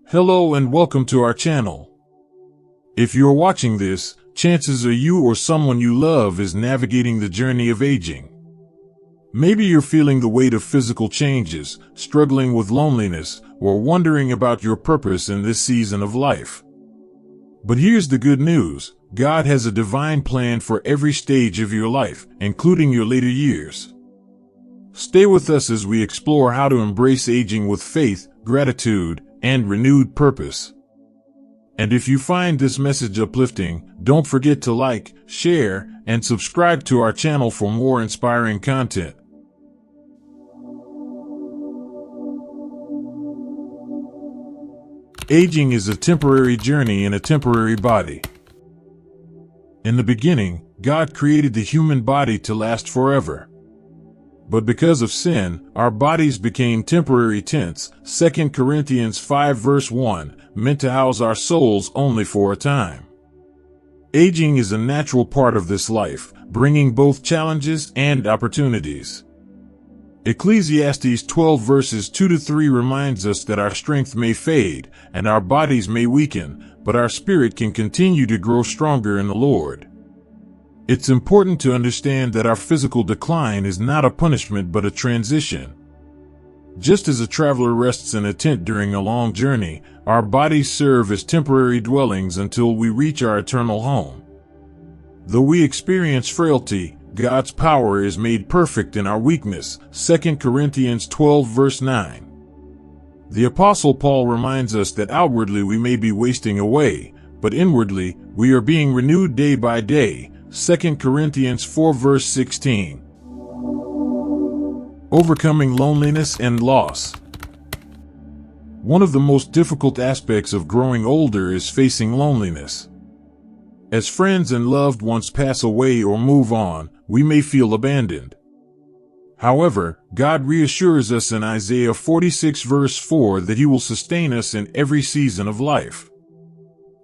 Hello and welcome to our channel. If you're watching this, chances are you or someone you love is navigating the journey of aging. Maybe you're feeling the weight of physical changes, struggling with loneliness, or wondering about your purpose in this season of life. But here's the good news. God has a divine plan for every stage of your life, including your later years. Stay with us as we explore how to embrace aging with faith, gratitude, and renewed purpose. And if you find this message uplifting, don't forget to like, share, and subscribe to our channel for more inspiring content. Aging is a temporary journey in a temporary body. In the beginning, God created the human body to last forever. But because of sin, our bodies became temporary tents, 2 Corinthians 5 verse 1, meant to house our souls only for a time. Aging is a natural part of this life, bringing both challenges and opportunities. Ecclesiastes 12 verses 2-3 reminds us that our strength may fade, and our bodies may weaken, but our spirit can continue to grow stronger in the Lord. It's important to understand that our physical decline is not a punishment but a transition. Just as a traveler rests in a tent during a long journey, our bodies serve as temporary dwellings until we reach our eternal home. Though we experience frailty, God's power is made perfect in our weakness, 2 Corinthians 12 verse 9. The Apostle Paul reminds us that outwardly we may be wasting away, but inwardly we are being renewed day by day, 2 Corinthians 4 verse 16. Overcoming loneliness and loss. One of the most difficult aspects of growing older is facing loneliness. As friends and loved ones pass away or move on, we may feel abandoned. However, God reassures us in Isaiah 46 verse 4 that He will sustain us in every season of life.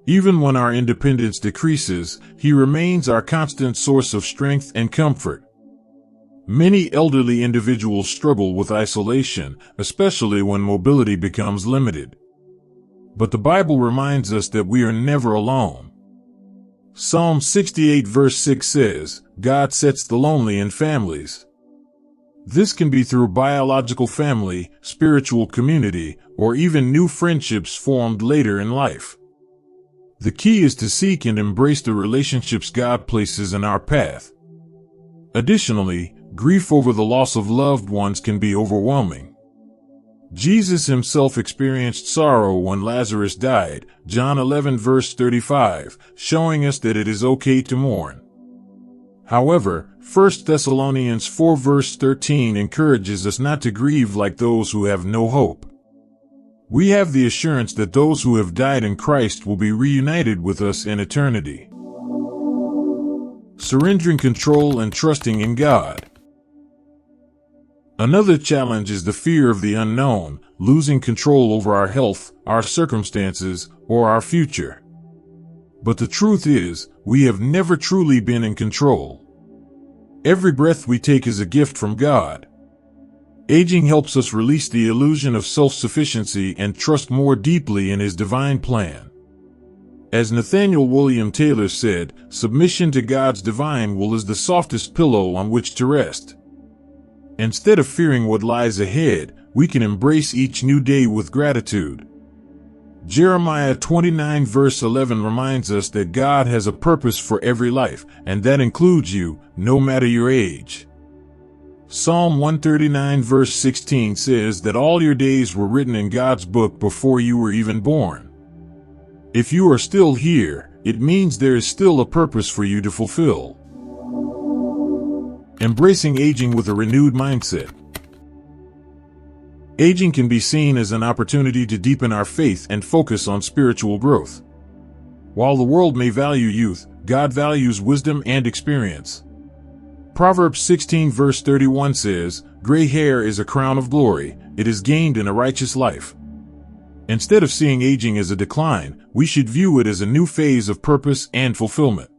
Even when our independence decreases, He remains our constant source of strength and comfort. Many elderly individuals struggle with isolation, especially when mobility becomes limited. But the Bible reminds us that we are never alone. Psalm 68 verse 6 says, God sets the lonely in families. This can be through biological family, spiritual community, or even new friendships formed later in life. The key is to seek and embrace the relationships God places in our path. Additionally, grief over the loss of loved ones can be overwhelming. Jesus Himself experienced sorrow when Lazarus died, John 11 verse 35, showing us that it is okay to mourn. However, 1 Thessalonians 4 verse 13 encourages us not to grieve like those who have no hope. We have the assurance that those who have died in Christ will be reunited with us in eternity. Surrendering control and trusting in God. Another challenge is the fear of the unknown, losing control over our health, our circumstances, or our future. But the truth is, we have never truly been in control. Every breath we take is a gift from God. Aging helps us release the illusion of self-sufficiency and trust more deeply in His divine plan. As Nathaniel William Taylor said, submission to God's divine will is the softest pillow on which to rest. Instead of fearing what lies ahead, we can embrace each new day with gratitude. Jeremiah 29 verse 11 reminds us that God has a purpose for every life, and that includes you, no matter your age. Psalm 139 verse 16 says that all your days were written in God's book before you were even born. If you are still here, it means there is still a purpose for you to fulfill. Embracing aging with a renewed mindset. Aging can be seen as an opportunity to deepen our faith and focus on spiritual growth. While the world may value youth, God values wisdom and experience. Proverbs 16 verse 31 says, gray hair is a crown of glory, it is gained in a righteous life. Instead of seeing aging as a decline, we should view it as a new phase of purpose and fulfillment.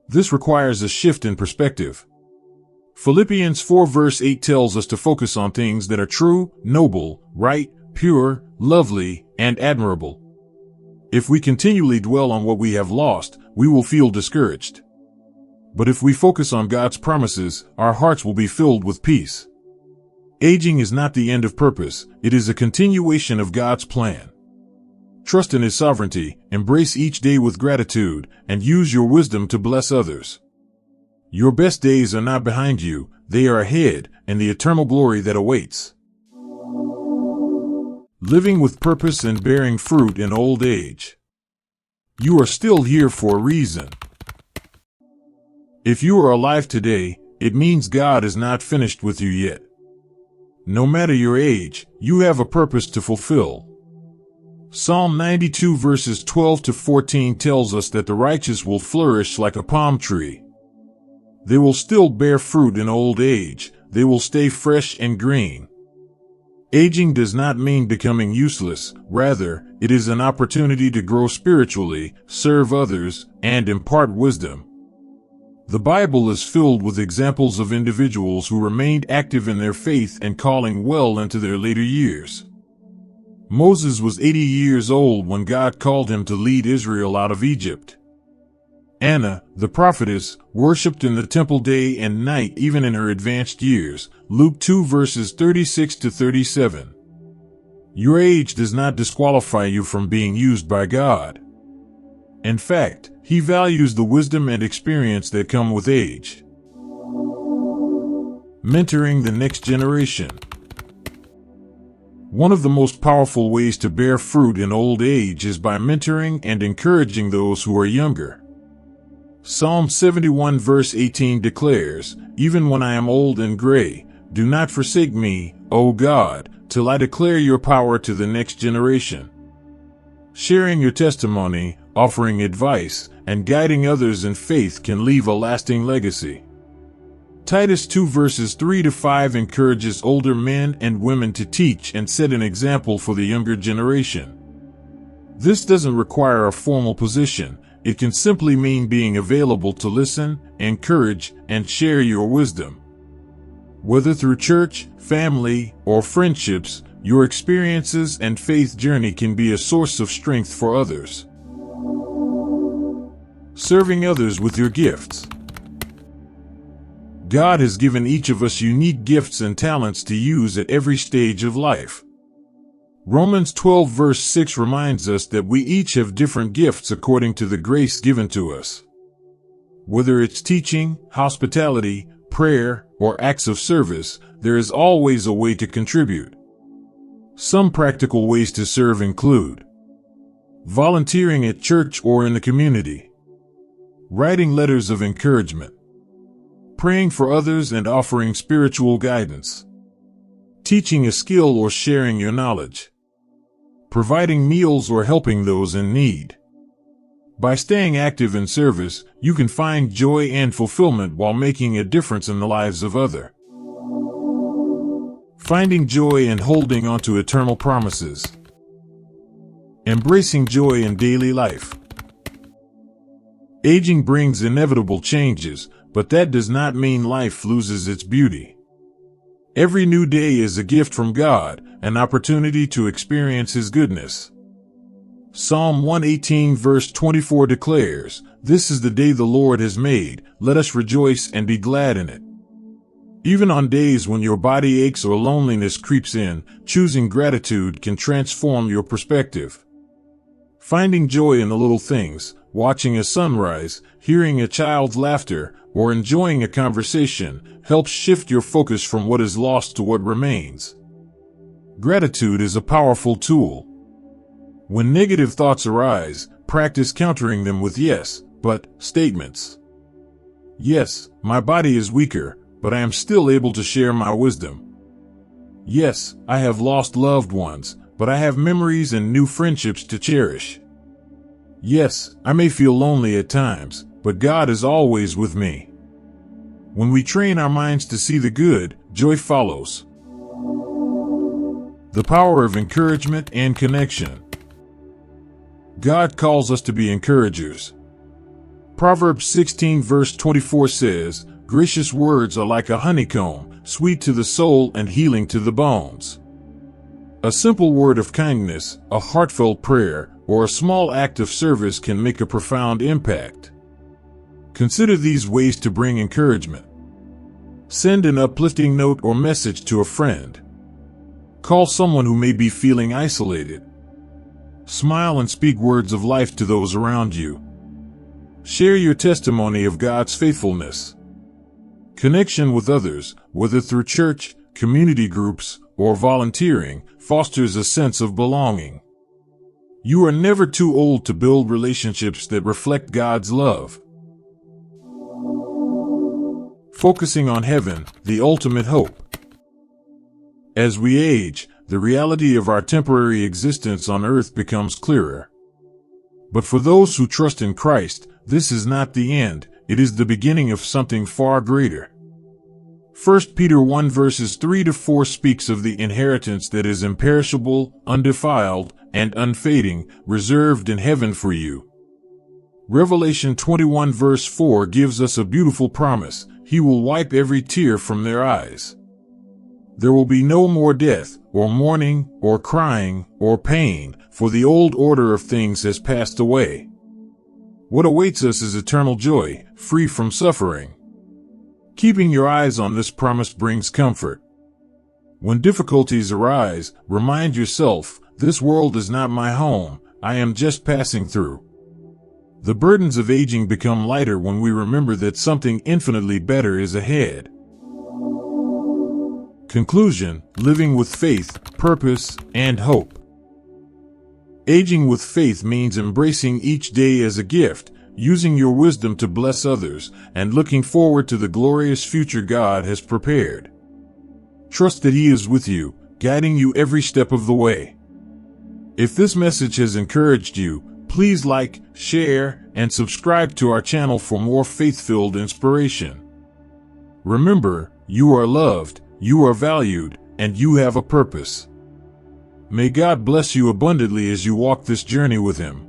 This requires a shift in perspective. Philippians 4 verse 8 tells us to focus on things that are true, noble, right, pure, lovely, and admirable. If we continually dwell on what we have lost, we will feel discouraged. But if we focus on God's promises, our hearts will be filled with peace. Aging is not the end of purpose, it is a continuation of God's plan. Trust in His sovereignty, embrace each day with gratitude, and use your wisdom to bless others. Your best days are not behind you, they are ahead, and the eternal glory that awaits. Living with purpose and bearing fruit in old age. You are still here for a reason. If you are alive today, it means God is not finished with you yet. No matter your age, you have a purpose to fulfill. Psalm 92 verses 12 to 14 tells us that the righteous will flourish like a palm tree. They will still bear fruit in old age, they will stay fresh and green. Aging does not mean becoming useless, rather, it is an opportunity to grow spiritually, serve others, and impart wisdom. The Bible is filled with examples of individuals who remained active in their faith and calling well into their later years. Moses was 80 years old when God called him to lead Israel out of Egypt. Anna, the prophetess, worshipped in the temple day and night even in her advanced years. Luke 2 verses 36 to 37. Your age does not disqualify you from being used by God. In fact, He values the wisdom and experience that come with age. Mentoring the next generation. One of the most powerful ways to bear fruit in old age is by mentoring and encouraging those who are younger. Psalm 71 verse 18 declares, "Even when I am old and gray, do not forsake me, O God, till I declare your power to the next generation." Sharing your testimony, offering advice, and guiding others in faith can leave a lasting legacy. Titus 2 verses 3 to 5 encourages older men and women to teach and set an example for the younger generation. This doesn't require a formal position. It can simply mean being available to listen, encourage, and share your wisdom. Whether through church, family, or friendships, your experiences and faith journey can be a source of strength for others. Serving others with your gifts. God has given each of us unique gifts and talents to use at every stage of life. Romans 12 verse 6 reminds us that we each have different gifts according to the grace given to us. Whether it's teaching, hospitality, prayer, or acts of service, there is always a way to contribute. Some practical ways to serve include volunteering at church or in the community, writing letters of encouragement, praying for others and offering spiritual guidance, teaching a skill or sharing your knowledge, providing meals or helping those in need. By staying active in service, you can find joy and fulfillment while making a difference in the lives of others. Finding joy and holding on to eternal promises. Embracing joy in daily life. Aging brings inevitable changes, but that does not mean life loses its beauty. Every new day is a gift from God, an opportunity to experience His goodness. Psalm 118 verse 24 declares, "This is the day the Lord has made, let us rejoice and be glad in it." Even on days when your body aches or loneliness creeps in, choosing gratitude can transform your perspective. Finding joy in the little things, watching a sunrise, hearing a child's laughter, or enjoying a conversation, helps shift your focus from what is lost to what remains. Gratitude is a powerful tool. When negative thoughts arise, practice countering them with yes, but statements. Yes, my body is weaker, but I am still able to share my wisdom. Yes, I have lost loved ones, but I have memories and new friendships to cherish. Yes, I may feel lonely at times, but God is always with me. When we train our minds to see the good, joy follows. The power of encouragement and connection. God calls us to be encouragers. Proverbs 16 verse 24 says, "Gracious words are like a honeycomb, sweet to the soul and healing to the bones." A simple word of kindness, a heartfelt prayer, or a small act of service can make a profound impact. Consider these ways to bring encouragement. Send an uplifting note or message to a friend. Call someone who may be feeling isolated. Smile and speak words of life to those around you. Share your testimony of God's faithfulness. Connection with others, whether through church, community groups, or volunteering, fosters a sense of belonging. You are never too old to build relationships that reflect God's love. Focusing on heaven, the ultimate hope. As we age, the reality of our temporary existence on earth becomes clearer. But for those who trust in Christ, this is not the end, it is the beginning of something far greater. 1 Peter 1 verses 3-4 speaks of the inheritance that is imperishable, undefiled, and unfading, reserved in heaven for you. Revelation 21 verse 4 gives us a beautiful promise: He will wipe every tear from their eyes. There will be no more death, or mourning, or crying, or pain, for the old order of things has passed away. What awaits us is eternal joy, free from suffering. Keeping your eyes on this promise brings comfort. When difficulties arise, remind yourself, this world is not my home, I am just passing through. The burdens of aging become lighter when we remember that something infinitely better is ahead. Conclusion: living with faith, purpose, and hope. Aging with faith means embracing each day as a gift, using your wisdom to bless others, and looking forward to the glorious future God has prepared. Trust that He is with you, guiding you every step of the way. If this message has encouraged you, please like, share, and subscribe to our channel for more faith-filled inspiration. Remember, you are loved, you are valued, and you have a purpose. May God bless you abundantly as you walk this journey with Him.